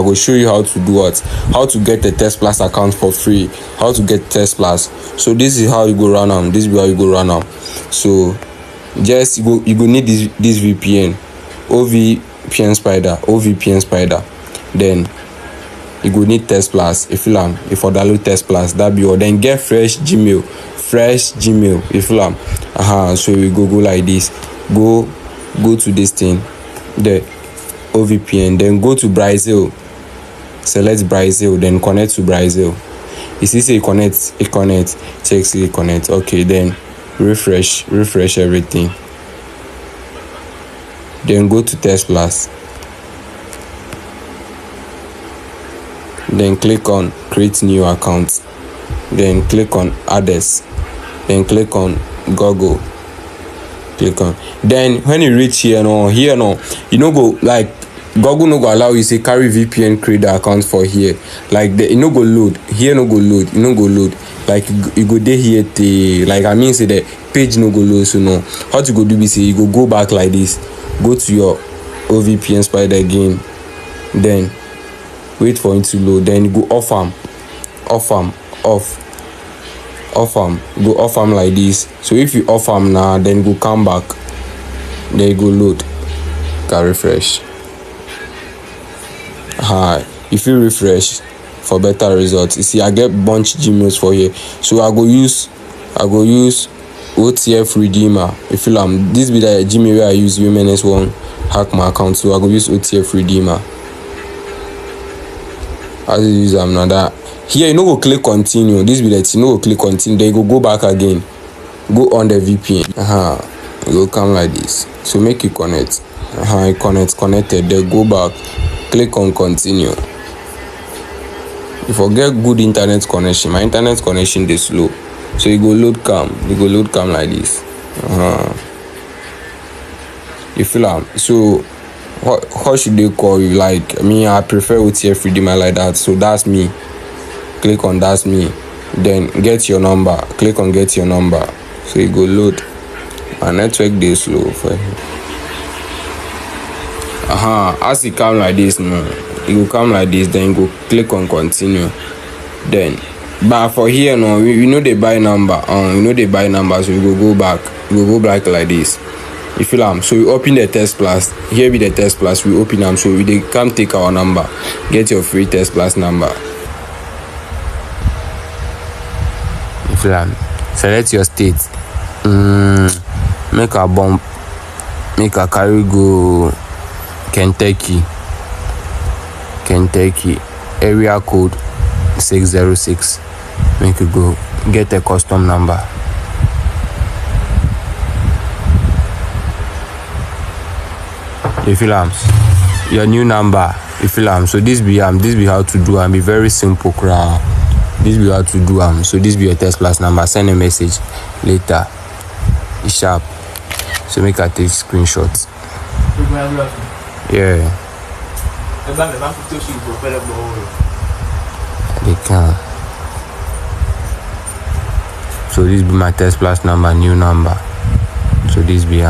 I will show you how to do what, how to get a TextPlus account for free, how to get TextPlus. So this is how you go run them. This is how you go run them. So just you go need this VPN, OVPN Spider. Then you go need TextPlus. If you download TextPlus, that be all. Then get fresh Gmail. If you so we go like this. Go to this thing, the OVPN. Then go to Brazil. Select Brazil. Then connect to Brazil. You see say connect. Check say connect. Okay, then refresh everything. Then go to TextPlus. Then click on create new account. Then click on others. Then click on Google. Click on. Then when you reach here, you know go like Google no go allow you say carry VPN create the account for here. Like the no go load. Here no go load. You no go load. Like you go there here like I mean say the page no go load. So no. How to go do be say you go back like this. Go to your OVPN Spider again. Then wait for it to load. Then you go off am. Go off am like this. So if you off am now, then go come back. Then you go load. Can refresh. If you refresh for better results, you see I get bunch Gmails for here. So I go use OTF Redeemer. If you this be the Gmail where I use UMNS one hack my account. So I go use OTF Redeemer. As you use them now that here you go click continue. This be that you go click continue. Then you go back again. Go on the VPN. You go come like this. So make you connect. You connected. Then go back. Click on continue. You forget good internet connection. My internet connection is slow. So you go load cam. Like this. You feel so how should they call you? Like me, I prefer OTF Redeemer like that. So that's me. Click on that's me. Then get your number. Click on get your number. So you go load. My network dey slow for you. As it come like this now, you go come like this. Then you go click on continue. Then but for here now, you know they buy number. So you go back. You go back like this. You feel so you open the TextPlus. Here be the TextPlus. We open them. So they come take our number. Get your free TextPlus number. You feel select your state. Make a bump. Make a carry go Kentucky. Area code 606. Make you go get a custom number. You feel your new number. You feel so this be how to do and be very simple crowd. This be how to do so this be your TextPlus number. Send a message later. It's sharp. So make I take screenshots. Yeah. They can. So this be my TextPlus number, new number. So this be